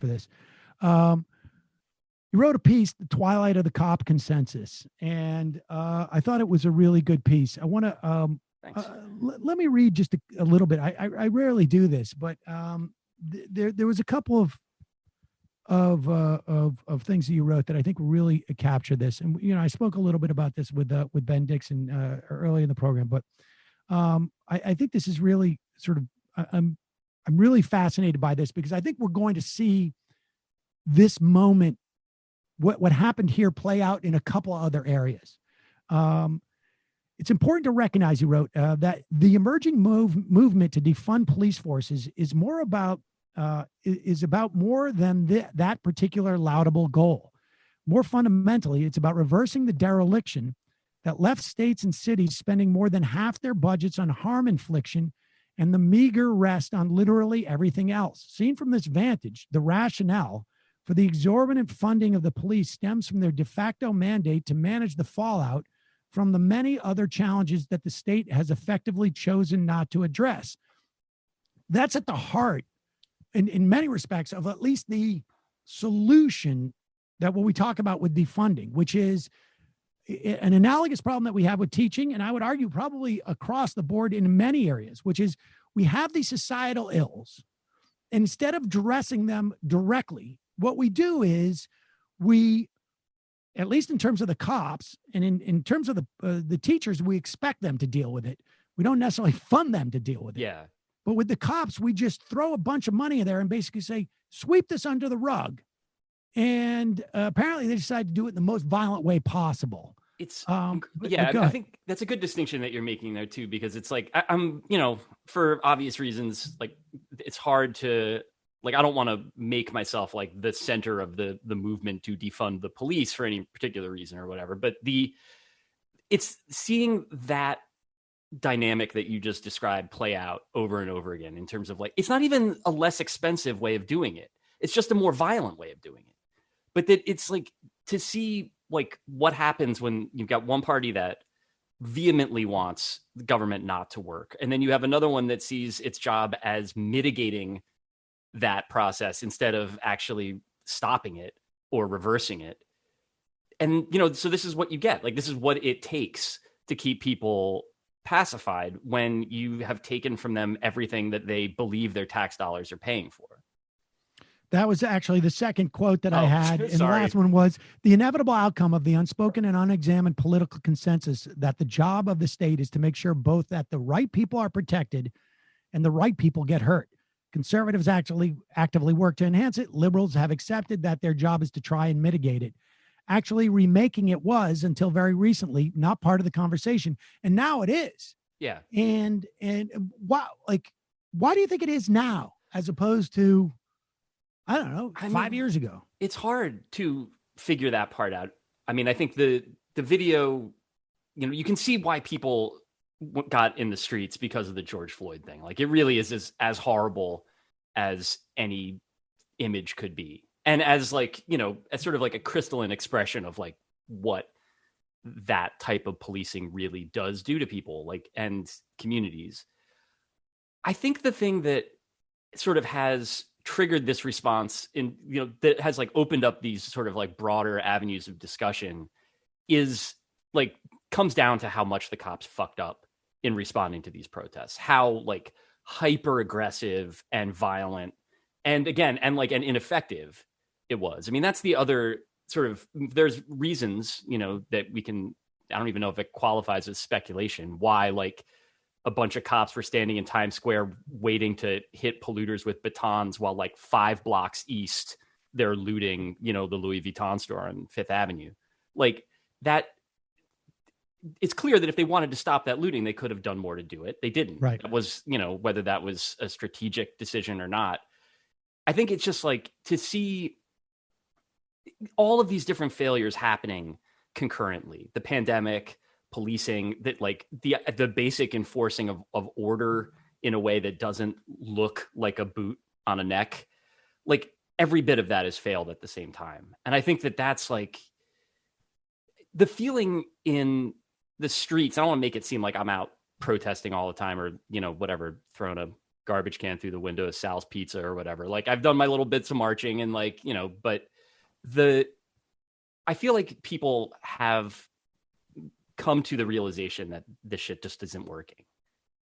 For this. You wrote a piece, The Twilight of the Cop Consensus, and I thought it was a really good piece. I want to let me read just a little bit. I rarely do this, but there was a couple of things that you wrote that I think really capture this. And I spoke a little bit about this with Ben Dixon early in the program, but I think this is really sort of I'm really fascinated by this because I think we're going to see this moment, what happened here, play out in a couple of other areas. It's important to recognize, you wrote, that the emerging movement to defund police forces is more about more than that particular laudable goal. More fundamentally, it's about reversing the dereliction that left states and cities spending more than half their budgets on harm infliction and the meager rest on literally everything else. Seen from this vantage, the rationale for the exorbitant funding of the police stems from their de facto mandate to manage the fallout from the many other challenges that the state has effectively chosen not to address. That's at the heart, in many respects, of at least the solution that what we talk about with defunding, which is an analogous problem that we have with teaching, and I would argue probably across the board in many areas, which is we have these societal ills. Instead of addressing them directly, what we do is we, at least in terms of the cops and in terms of the teachers, we expect them to deal with it. We don't necessarily fund them to deal with it. Yeah. But with the cops, we just throw a bunch of money in there and basically say, sweep this under the rug. And apparently they decide to do it in the most violent way possible. It's I think that's a good distinction that you're making there too, because it's like, I'm, for obvious reasons, like it's hard to, like, I don't want to make myself like the center of the movement to defund the police for any particular reason or whatever. But it's seeing that dynamic that you just described play out over and over again in terms of like, it's not even a less expensive way of doing it. It's just a more violent way of doing it. But that it's like to see like what happens when you've got one party that vehemently wants the government not to work. And then you have another one that sees its job as mitigating that process instead of actually stopping it or reversing it. And, so this is what you get. Like, this is what it takes to keep people pacified when you have taken from them everything that they believe their tax dollars are paying for. That was actually the second quote that I had. And sorry. the last one was the inevitable outcome of the unspoken and unexamined political consensus that the job of the state is to make sure both that the right people are protected and the right people get hurt. Conservatives actually actively work to enhance it. Liberals have accepted that their job is to try and mitigate it. Actually, remaking it was, until very recently, not part of the conversation. And now it is. Yeah. And wow, like, why do you think it is now as opposed to, I don't know, 5 years ago? It's hard to figure that part out. I mean, I think the video, you can see why people got in the streets because of the George Floyd thing. Like, it really is as horrible as any image could be. And as like, as sort of like a crystalline expression of like what that type of policing really does do to people, like, and communities. I think the thing that sort of has triggered this response in, that has like opened up these sort of like broader avenues of discussion is like, comes down to how much the cops fucked up in responding to these protests, how like hyper aggressive and violent and ineffective it was. I mean, that's the other sort of, there's reasons, that we can, I don't even know if it qualifies as speculation, why like a bunch of cops were standing in Times Square waiting to hit polluters with batons while like 5 blocks east, they're looting, the Louis Vuitton store on Fifth Avenue. Like that, it's clear that if they wanted to stop that looting, they could have done more to do it. They didn't. Right. That was, whether that was a strategic decision or not. I think it's just like to see all of these different failures happening concurrently, the pandemic, policing, that like the basic enforcing of order in a way that doesn't look like a boot on a neck. Like every bit of that has failed at the same time. And I think that that's like the feeling in the streets. I don't want to make it seem like I'm out protesting all the time, or, whatever, throwing a garbage can through the window of Sal's Pizza or whatever. Like, I've done my little bits of marching and but I feel like people have come to the realization that this shit just isn't working,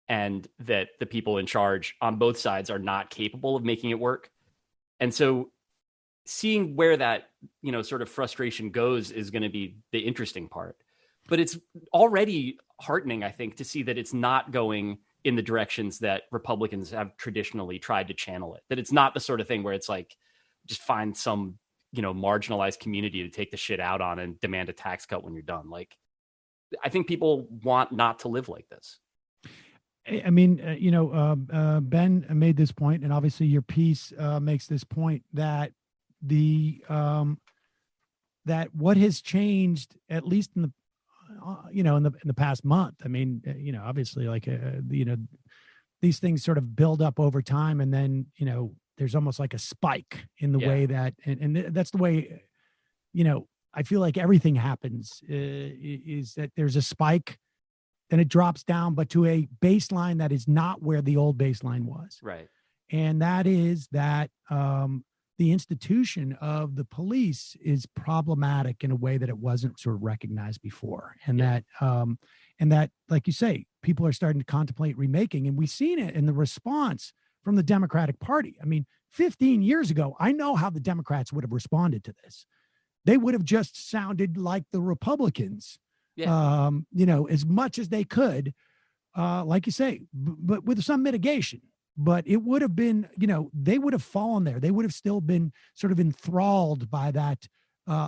and that the people in charge on both sides are not capable of making it work. And so seeing where that, sort of frustration goes is going to be the interesting part. But it's already heartening, I think, to see that it's not going in the directions that Republicans have traditionally tried to channel it. That it's not the sort of thing where it's like, just find some, marginalized community to take the shit out on and demand a tax cut when you're done. Like, I think people want not to live like this. I mean, Ben made this point, and obviously your piece makes this point, that that what has changed, at least in the in the past month. I mean, obviously, like these things sort of build up over time, and then there's almost like a spike in the way that, and that's the way I feel like everything happens, is that there's a spike, then it drops down, but to a baseline that is not where the old baseline was. Right. And that is that the institution of the police is problematic in a way that it wasn't sort of recognized before. And that, like you say, people are starting to contemplate remaking. And we've seen it in the response from the Democratic Party. I mean, 15 years ago, I know how the Democrats would have responded to this. They would have just sounded like the Republicans, as much as they could, like you say, but with some mitigation. But it would have been, they would have fallen there. They would have still been sort of enthralled by that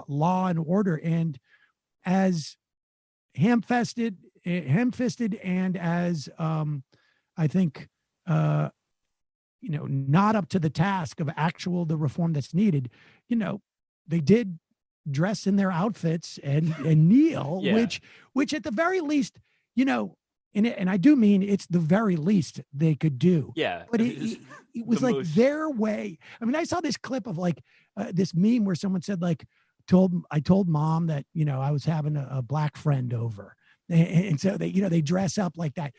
law and order. And as ham-fisted and as I think, not up to the task of the reform that's needed, they did dress in their outfits and kneel, which at the very least, and I do mean it's the very least they could do. Yeah. But it was like their way. I mean, I saw this clip of like this meme where someone said, like, I told mom that, I was having a black friend over. And so they dress up like that.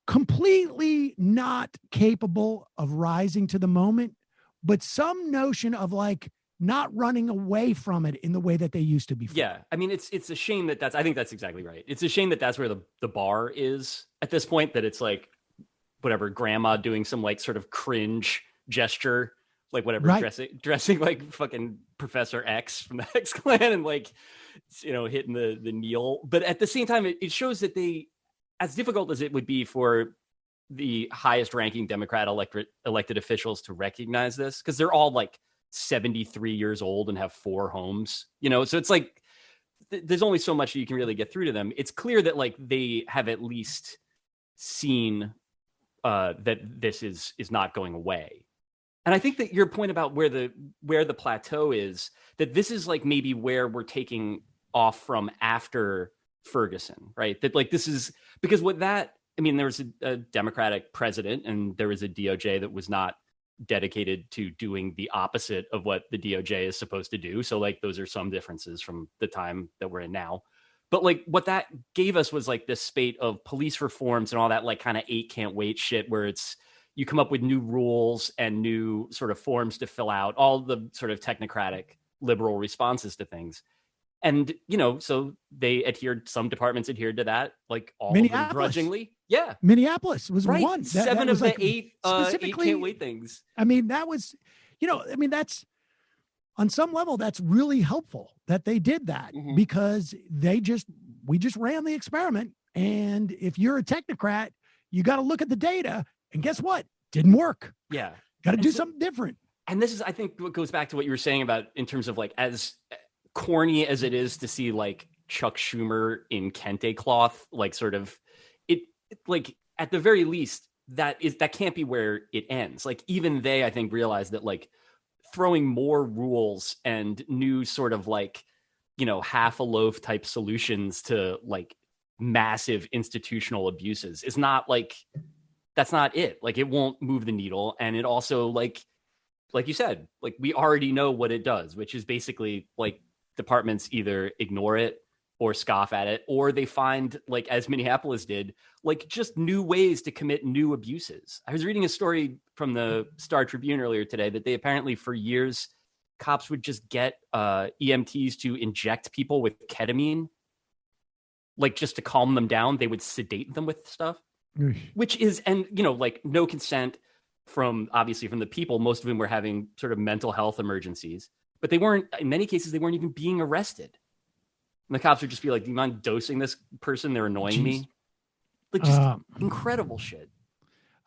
Completely not capable of rising to the moment, but some notion of like not running away from it in the way that they used to before. Yeah. I mean, it's a shame I think that's exactly right. It's a shame that that's where the bar is at this point, that it's like, whatever, grandma doing some like sort of cringe gesture, like whatever, right, dressing like fucking Professor X from the X Clan, and like, hitting the kneel. But at the same time, it shows that they, as difficult as it would be for the highest ranking Democrat elected officials to recognize this, because they're all like 73 years old and have 4 homes, so it's like there's only so much you can really get through to them. It's clear that like they have at least seen that this is not going away. And I think that your point about where the plateau is, that this is like maybe where we're taking off from after Ferguson, right? That like this is because there was a Democratic president, and there was a DOJ that was not dedicated to doing the opposite of what the DOJ is supposed to do. So like those are some differences from the time that we're in now. But like what that gave us was like this spate of police reforms and all that like kind of 8 can't wait shit, where it's you come up with new rules and new sort of forms to fill out, all the sort of technocratic liberal responses to things. And, so some departments adhered to that, like all of them grudgingly. Yeah. Minneapolis was right. One. 7 of the like 8 can't wait things. I mean, that was, that's on some level, that's really helpful that they did that, because we just ran the experiment. And if you're a technocrat, you got to look at the data, and guess what? Didn't work. Yeah. Got to do something different. And this is, I think, what goes back to what you were saying about in terms of like, as corny as it is to see like Chuck Schumer in kente cloth, like sort of it like at the very least that can't be where it ends. Like even they, I think, realize that like throwing more rules and new sort of like, half a loaf type solutions to like massive institutional abuses is not like, that's not it. Like it won't move the needle. And it also like you said, like we already know what it does, which is basically like departments either ignore it or scoff at it, or they find, like as Minneapolis did, like just new ways to commit new abuses. I was reading a story from the Star Tribune earlier today that they apparently for years, cops would just get EMTs to inject people with ketamine, like just to calm them down. They would sedate them with stuff, which is, and like no consent from obviously from the people. Most of them were having sort of mental health emergencies, but they weren't, in many cases, they weren't even being arrested. And the cops would just be like, do you mind dosing this person? They're annoying me. Like just incredible shit.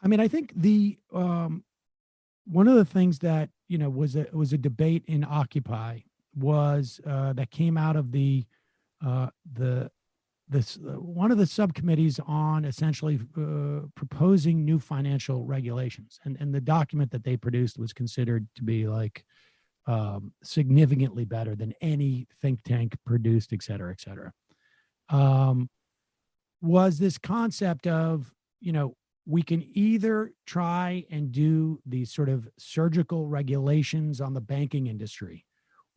I mean, I think the one of the things that, was a debate in Occupy was that came out of one of the subcommittees on essentially proposing new financial regulations. And the document that they produced was considered to be like significantly better than any think tank produced, et cetera, et cetera. Was this concept of, we can either try and do these sort of surgical regulations on the banking industry,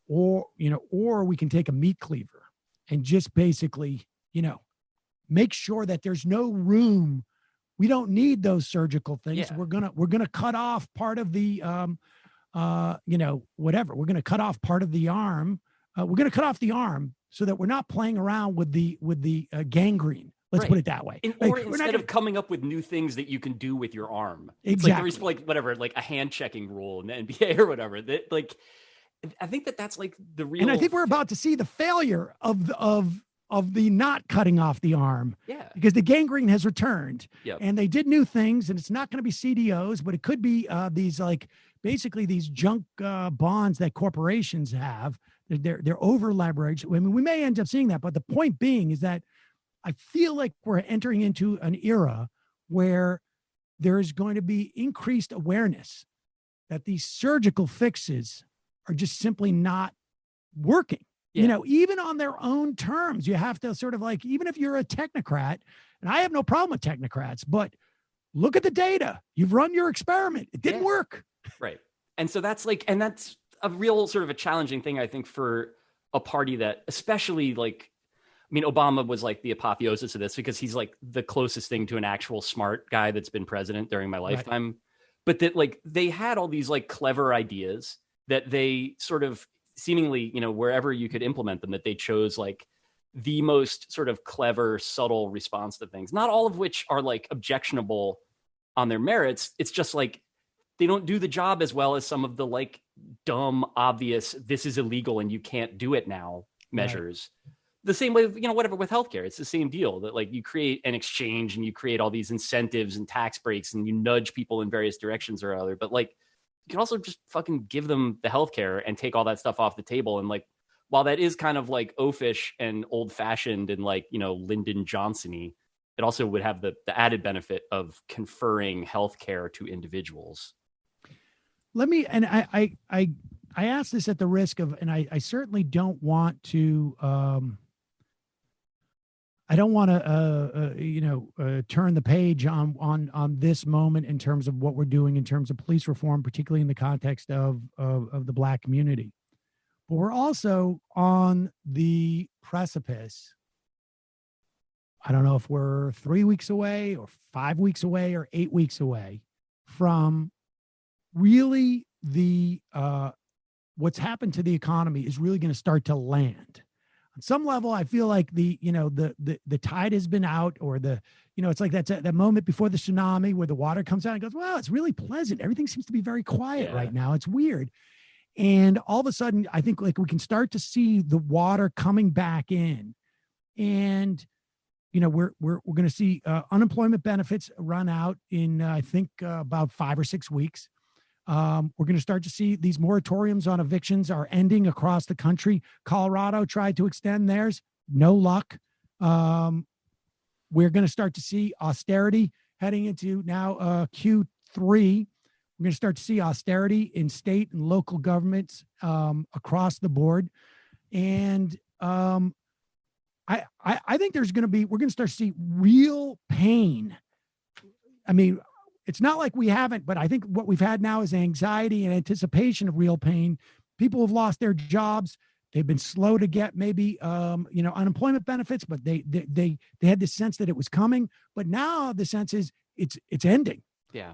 or we can take a meat cleaver and just basically, make sure that there's no room. We don't need those surgical things. Yeah. We're gonna cut off part of the whatever. We're going to cut off part of the arm. We're going to cut off the arm so that we're not playing around with the gangrene. Let's put it that way. Or instead of coming up with new things that you can do with your arm. Exactly. It's like whatever, like a hand checking rule in the NBA or whatever. That, like, I think that's like the real. And I think we're about to see the failure of the not cutting off the arm. Yeah. Because the gangrene has returned. Yep. And they did new things, and it's not going to be CDOs, but it could be these like basically these junk bonds that corporations have. They're over leveraged. I mean, we may end up seeing that, but the point being is that I feel like we're entering into an era where there is going to be increased awareness that these surgical fixes are just simply not working. Yeah. Even on their own terms, you have to sort of like, even if you're a technocrat, and I have no problem with technocrats, but look at the data. You've run your experiment. It didn't work. Right. And so that's a real sort of a challenging thing, I think, for a party that, especially like, I mean, Obama was like the apotheosis of this because he's like the closest thing to an actual smart guy that's been president during my lifetime. Right. But that like they had all these like clever ideas that they sort of seemingly, wherever you could implement them, that they chose like the most sort of clever, subtle response to things, not all of which are like objectionable on their merits. It's just like they don't do the job as well as some of the like dumb, obvious, this is illegal and you can't do it now measures. Right. The same way, whatever with healthcare, it's the same deal that like you create an exchange and you create all these incentives and tax breaks and you nudge people in various directions or other. But like, you can also just fucking give them the healthcare and take all that stuff off the table. And like, while that is kind of like oafish and old fashioned and like, Lyndon Johnson-y, it also would have the added benefit of conferring healthcare to individuals. I ask this at the risk of, and I certainly don't want to, I don't want to, turn the page on this moment in terms of what we're doing in terms of police reform, particularly in the context of the Black community. But we're also on the precipice. I don't know if we're 3 weeks away or 5 weeks away or 8 weeks away from really what's happened to the economy is really going to start to land. On some level, I feel like the tide has been out, or it's like that moment before the tsunami where the water comes out and goes, wow, it's really pleasant. Everything seems to be very quiet right now. It's weird. And all of a sudden, I think like we can start to see the water coming back in, and we're going to see unemployment benefits run out in I think about 5 or 6 weeks. We're going to start to see these moratoriums on evictions are ending across the country. Colorado tried to extend theirs. No luck. We're going to start to see austerity heading into now Q3. We're going to start to see austerity in state and local governments across the board. And I think we're going to start to see real pain. I mean, it's not like we haven't, but I think what we've had now is anxiety and anticipation of real pain. People have lost their jobs. They've been slow to get maybe unemployment benefits, but they had this sense that it was coming. But now the sense is it's ending. Yeah.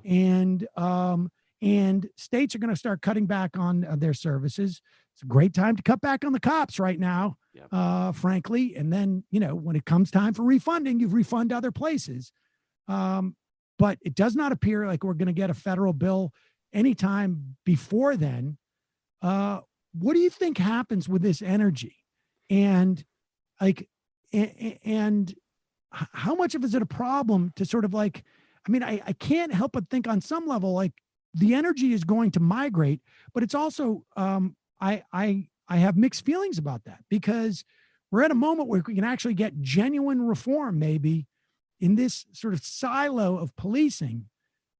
And states are going to start cutting back on their services. It's a great time to cut back on the cops right now, frankly. And then, when it comes time for refunding, you refund other places. But it does not appear like we're going to get a federal bill anytime before then. What do you think happens with this energy? And and how much of is it a problem to sort of like, I can't help but think on some level, like the energy is going to migrate, but it's also, I have mixed feelings about that, because we're at a moment where we can actually get genuine reform, maybe in this sort of silo of policing.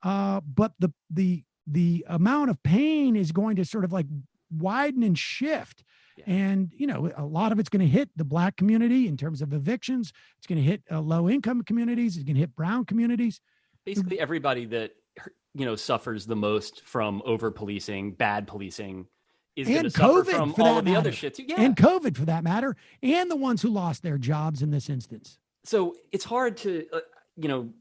But the amount of pain is going to sort of like widen and shift. Yeah. And, a lot of it's going to hit the Black community in terms of evictions. It's going to hit low income communities. It's going to hit brown communities. Basically everybody that, suffers the most from over policing, bad policing, is going to suffer from all of the other shit too. Yeah. And COVID for that matter, and the ones who lost their jobs in this instance. So it's hard to,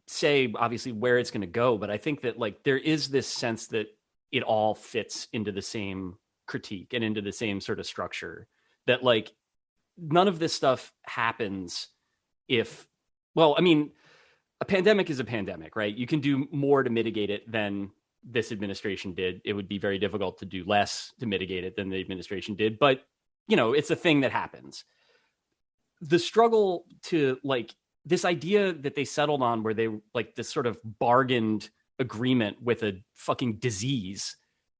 say obviously where it's going to go, but I think that like there is this sense that it all fits into the same critique and into the same sort of structure, that like none of this stuff happens if, a pandemic is a pandemic, right? You can do more to mitigate it than this administration did. It would be very difficult to do less to mitigate it than the administration did, but it's a thing that happens. The struggle to like this idea that they settled on, where they like this sort of bargained agreement with a fucking disease,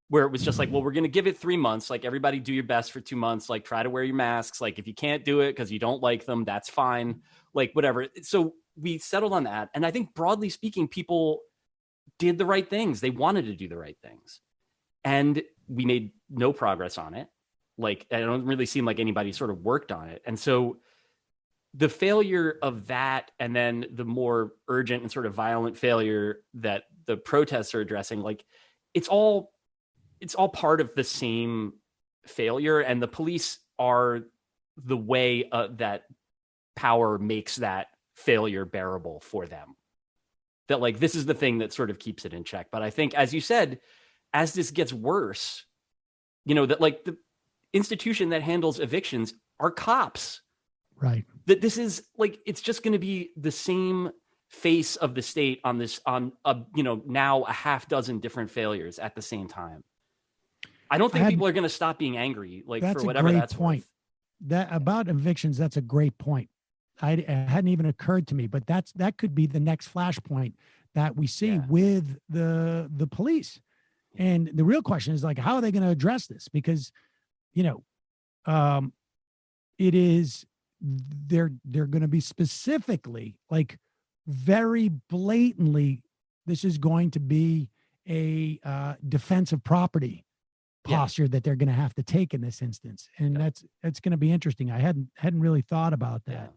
where it was just like, well, we're going to give it 3 months. Like everybody do your best for 2 months. Like try to wear your masks. Like if you can't do it because you don't like them, that's fine. Like whatever. So we settled on that. And I think broadly speaking, people did the right things. They wanted to do the right things. And we made no progress on it. Like, I don't really seem like anybody sort of worked on it. And so the failure of that, and then the more urgent and sort of violent failure that the protests are addressing, like it's all part of the same failure. And the police are the way that power makes that failure bearable for them. That like, this is the thing that sort of keeps it in check. But I think, as you said, as this gets worse, that like the institution that handles evictions are cops. Right. That this is like, it's just going to be the same face of the state on now a half dozen different failures at the same time. I don't think people are going to stop being angry, like for whatever that's point. Worth. That about evictions, that's a great point. It hadn't even occurred to me, but that could be the next flashpoint that we see with the police. And the real question is like, how are they going to address this? Because, it is, they're going to be specifically like very blatantly, this is going to be a defensive property posture that they're going to have to take in this instance. And that's going to be interesting. I hadn't really thought about that. Yeah.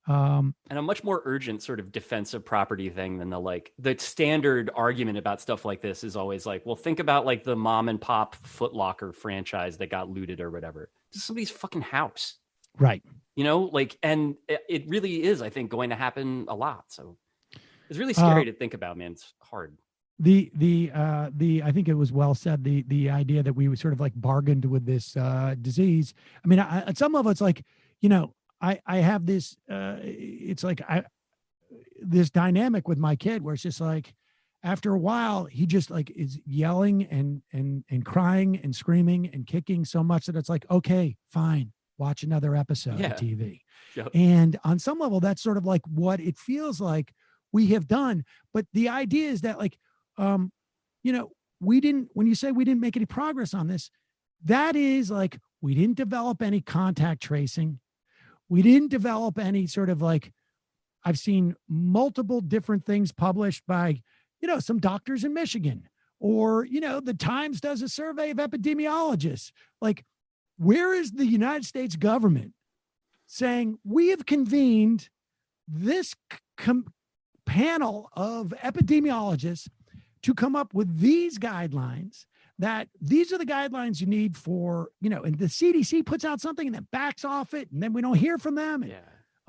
And a much more urgent sort of defensive property thing than the standard argument about stuff like this is always like, well, think about like the mom and pop Foot Locker franchise that got looted or whatever. This is somebody's fucking house. Right. And it really is, I think, going to happen a lot. So it's really scary to think about, man. It's hard. I think it was well said, the idea that we sort of like bargained with this disease. I mean, at some level, it's like, I have this, it's like this dynamic with my kid where it's just like, after a while, he just like is yelling and crying and screaming and kicking so much that it's like, okay, fine, watch another episode of TV. Yep. And on some level, that's sort of like what it feels like we have done. But the idea is that like, when you say we didn't make any progress on this, that is like, we didn't develop any contact tracing. We didn't develop any sort of like, I've seen multiple different things published by, some doctors in Michigan, or, the Times does a survey of epidemiologists. Like, where is the United States government saying we have convened this panel of epidemiologists to come up with these guidelines that these are the guidelines you need for, and the CDC puts out something and then backs off it, and then we don't hear from them. Yeah.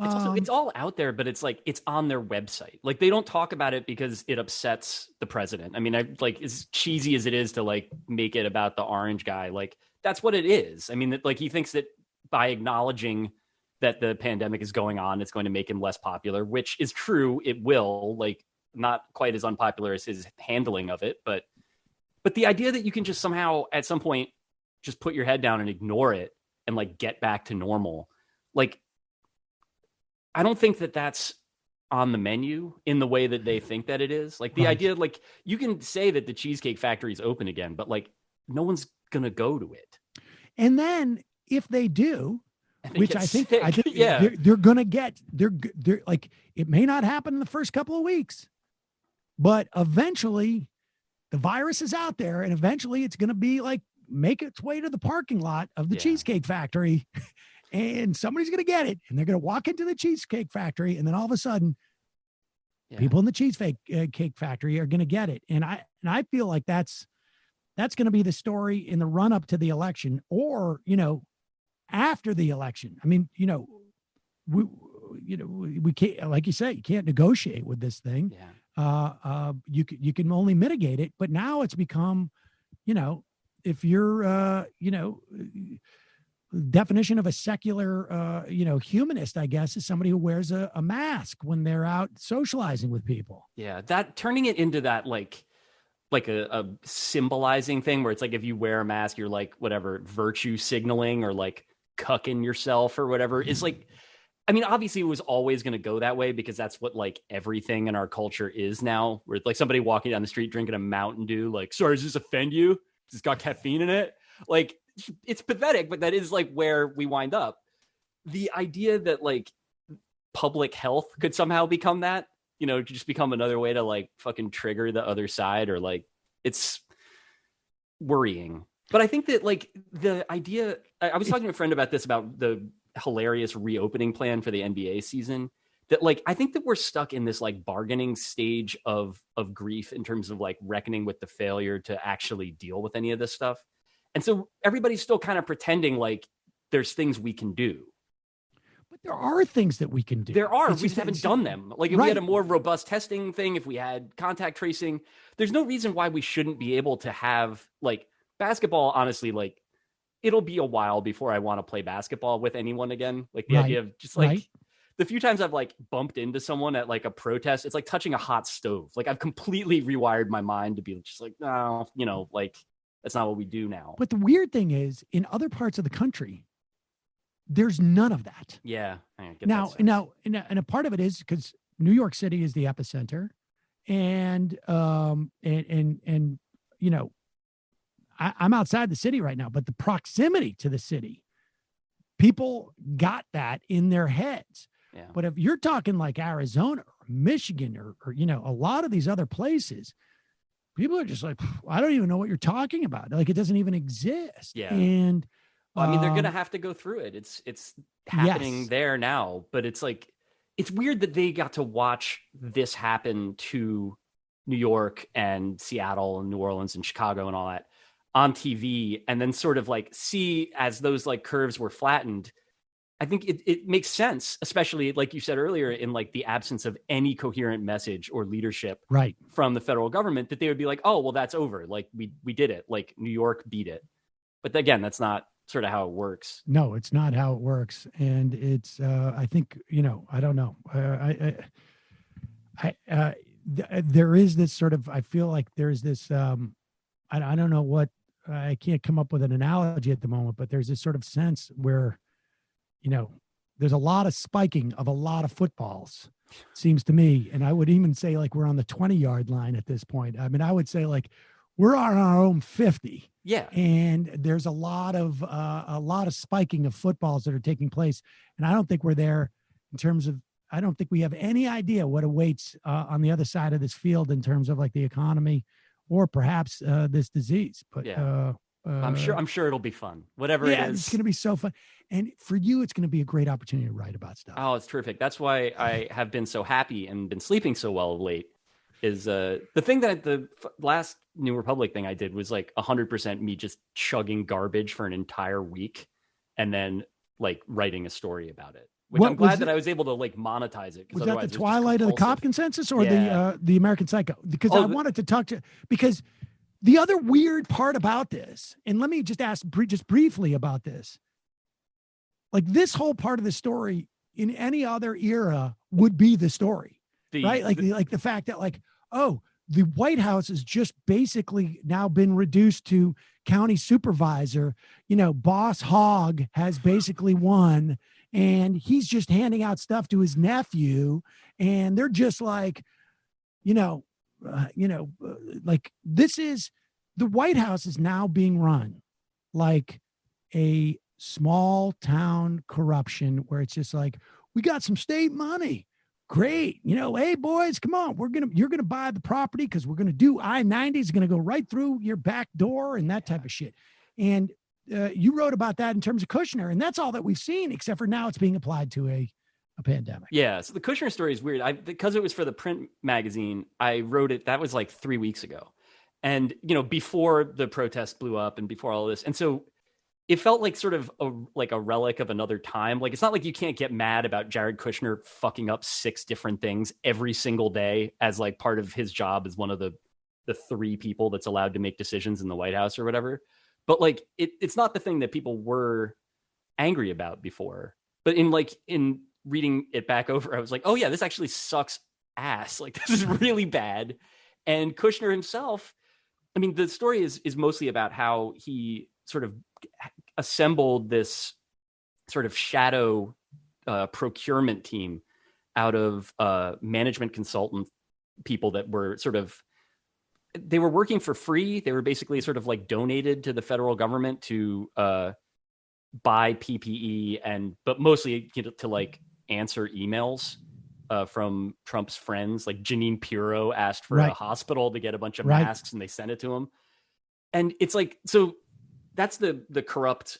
It's all out there, but it's like it's on their website. Like they don't talk about it because it upsets the president. I mean, as cheesy as it is to like make it about the orange guy, like that's what it is. I mean, like he thinks that by acknowledging that the pandemic is going on, it's going to make him less popular, which is true. It will, like, not quite as unpopular as his handling of it, but the idea that you can just somehow at some point just put your head down and ignore it and like get back to normal, like, I don't think that that's on the menu in the way that they think that it is. Like the idea, like you can say that the Cheesecake Factory is open again, but like no one's going to go to it. And then if they do, which I think yeah, they're going to get, they're like, it may not happen in the first couple of weeks, but eventually the virus is out there and eventually it's going to be like, make its way to the parking lot of the Cheesecake Factory. And somebody's going to get it, and they're going to walk into the Cheesecake Factory, and then all of a sudden, people in the Cheesecake Cake Factory are going to get it. And I feel like that's going to be the story in the run up to the election, or after the election. I mean, we can't, like you say, you can't negotiate with this thing. Yeah. You can only mitigate it, but now it's become, if you're, definition of a secular, humanist, I guess, is somebody who wears a mask when they're out socializing with people. Yeah, that turning it into that like a symbolizing thing where it's like if you wear a mask, you're like whatever virtue signaling or like cucking yourself or whatever is like. I mean, obviously, it was always going to go that way because that's what like everything in our culture is now. Where it's like somebody walking down the street drinking a Mountain Dew, like, sorry, does this offend you? It's got caffeine in it, like. It's pathetic, but that is like where we wind up. The idea that like public health could somehow become that, just become another way to like fucking trigger the other side, or like it's worrying. But I think that like the idea, I was talking to a friend about this, about the hilarious reopening plan for the NBA season, that like, I think that we're stuck in this like bargaining stage of grief in terms of like reckoning with the failure to actually deal with any of this stuff. And so everybody's still kind of pretending like there's things we can do. But there are things that we can do. There are. We just haven't done them. Like if we had a more robust testing thing, if we had contact tracing, there's no reason why we shouldn't be able to have like basketball. Honestly, like it'll be a while before I want to play basketball with anyone again. Like the idea of just like the few times I've like bumped into someone at like a protest, it's like touching a hot stove. Like I've completely rewired my mind to be just like, no, like that's not what we do now. But the weird thing is, in other parts of the country, there's none of that. Yeah. Now, a part of it is because New York City is the epicenter, and I'm outside the city right now, but the proximity to the city, people got that in their heads. Yeah. But if you're talking like Arizona or Michigan or a lot of these other places, people are just like, I don't even know what you're talking about. Like it doesn't even exist. Yeah. And I mean, they're going to have to go through it. It's happening there now, but it's like, it's weird that they got to watch this happen to New York and Seattle and New Orleans and Chicago and all that on TV. And then sort of like see as those like curves were flattened. I think it makes sense, especially like you said earlier, in like the absence of any coherent message or leadership from the federal government, that they would be like, oh, well, that's over. Like we did it. Like New York beat it. But again, that's not sort of how it works. No, it's not how it works. And it's, I think, I don't know. There is this sort of, I feel like there's this, I don't know what, I can't come up with an analogy at the moment, but there's this sort of sense where, there's a lot of spiking of a lot of footballs, seems to me. And I would even say like we're on the 20-yard line at this point. I mean, I would say like we're on our own 50. Yeah. And there's a lot of spiking of footballs that are taking place. And I don't think we're there in terms of, I don't think we have any idea what awaits on the other side of this field in terms of like the economy or perhaps this disease. But I'm sure it'll be fun. Whatever it is. It's going to be so fun. And for you, it's going to be a great opportunity to write about stuff. Oh, it's terrific. That's why I have been so happy and been sleeping so well of late, is the thing that the last New Republic thing I did was like 100% me just chugging garbage for an entire week and then like writing a story about it, which I'm glad that I was able to like monetize it. Was that the Twilight of the Cop Consensus or the American Psycho? Because I wanted to talk to, because the other weird part about this, and let me just ask just briefly about this, like this whole part of the story in any other era would be the story, right? Like the fact that like, oh, the White House has just basically now been reduced to county supervisor, Boss Hogg has basically won and he's just handing out stuff to his nephew. And they're just like, like this is, the White House is now being run like a small town corruption where it's just like, we got some state money. Great. Hey boys, come on. You're going to buy the property because we're going to do I-90 is going to go right through your back door and that type of shit. And you wrote about that in terms of Kushner, and that's all that we've seen, except for now it's being applied to a pandemic. Yeah. So the Kushner story is weird. Because it was for the print magazine, I wrote it. That was like 3 weeks ago. And, before the protest blew up and before all of this. And so it felt like sort of a relic of another time. Like, it's not like you can't get mad about Jared Kushner fucking up 6 different things every single day as like part of his job as one of the 3 people that's allowed to make decisions in the White House or whatever. But like, it's not the thing that people were angry about before. But in reading it back over, I was like, oh yeah, this actually sucks ass. Like, this is really bad. And Kushner himself, I mean, the story is mostly about how he sort of assembled this sort of shadow procurement team out of management consultant people that were they were working for free. They were basically sort of like donated to the federal government to buy PPE but mostly to like answer emails from Trump's friends. Like Janine Pirro asked for a hospital to get a bunch of masks and they sent it to him. And it's like, so that's the corrupt,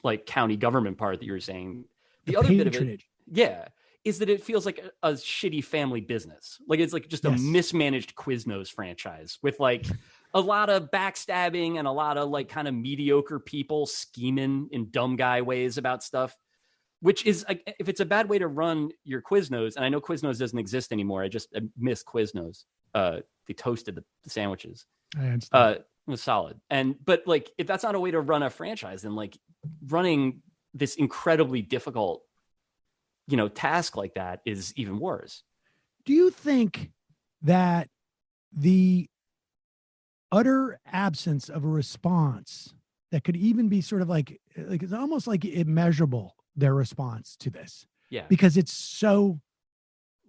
like county government part that you were saying. The other bit of it, is that it feels like a shitty family business. Like it's like just a mismanaged Quiznos franchise with like a lot of backstabbing and a lot of like kind of mediocre people scheming in dumb guy ways about stuff, which is, if it's a bad way to run your Quiznos, and I know Quiznos doesn't exist anymore. I miss Quiznos. They toasted the sandwiches. I understand. It was solid. But like, if that's not a way to run a franchise, then like running this incredibly difficult, task like that is even worse. Do you think that the utter absence of a response that could even be sort of like it's almost like immeasurable, their response to this? Yeah. Because it's so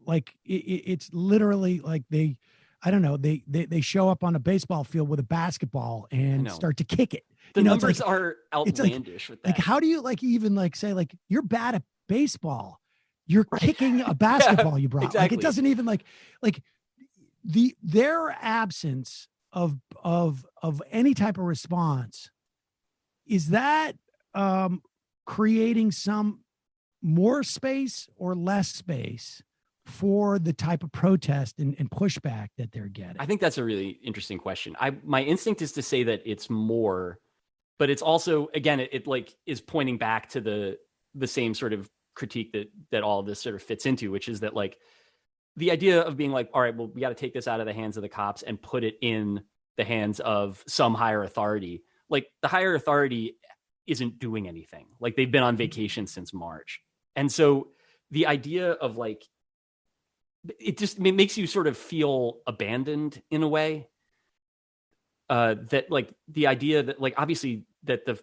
like, it's literally like they show up on a baseball field with a basketball and start to kick it. The numbers are outlandish with that. Like, how do you like even like say like you're bad at baseball? You're kicking a basketball you brought. Exactly. Like, it doesn't even like their absence of any type of response, is that creating some more space or less space for the type of protest and pushback that they're getting? I think that's a really interesting question. My instinct is to say that it's more, but it's also, again, it like is pointing back to the same sort of critique that all of this sort of fits into, which is that like the idea of being like, all right, well, we got to take this out of the hands of the cops and put it in the hands of some higher authority. Like, the higher authority isn't doing anything. Like, they've been on vacation since March. And so the idea of like, it makes you sort of feel abandoned in a way. That like the idea that like, obviously that the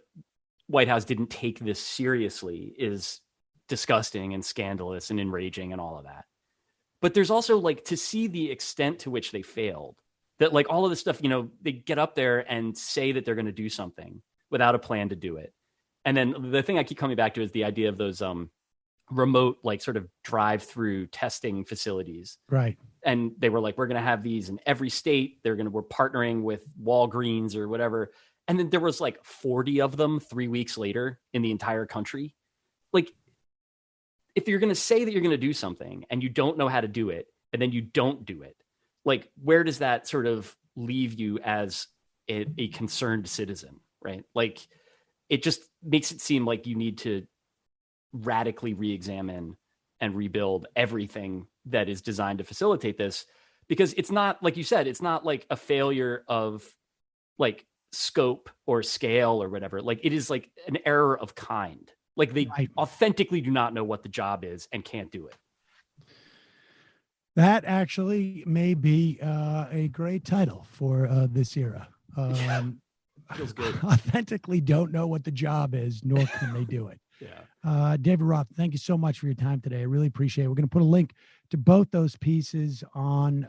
White House didn't take this seriously is disgusting and scandalous and enraging and all of that. But there's also like, to see the extent to which they failed, that like all of this stuff, they get up there and say that they're going to do something without a plan to do it. And then the thing I keep coming back to is the idea of those remote, like sort of drive-through testing facilities. Right. And they were like, we're going to have these in every state. We're partnering with Walgreens or whatever. And then there was like 40 of them 3 weeks later in the entire country. Like, if you're going to say that you're going to do something and you don't know how to do it, and then you don't do it, like, where does that sort of leave you as a concerned citizen, right? Like, it just makes it seem like you need to radically re-examine and rebuild everything that is designed to facilitate this, because it's not, like you said, it's not like a failure of like scope or scale or whatever. Like, it is like an error of kind. Like, they Right. authentically do not know what the job is and can't do it. That actually may be a great title for this era. Feels good. Authentically don't know what the job is, nor can they do it. Yeah. David Roth, thank you so much for your time today. I really appreciate it. We're going to put a link to both those pieces on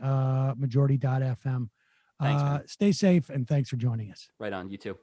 majority.fm. Thanks, man. Stay safe, and thanks for joining us. Right on. You too.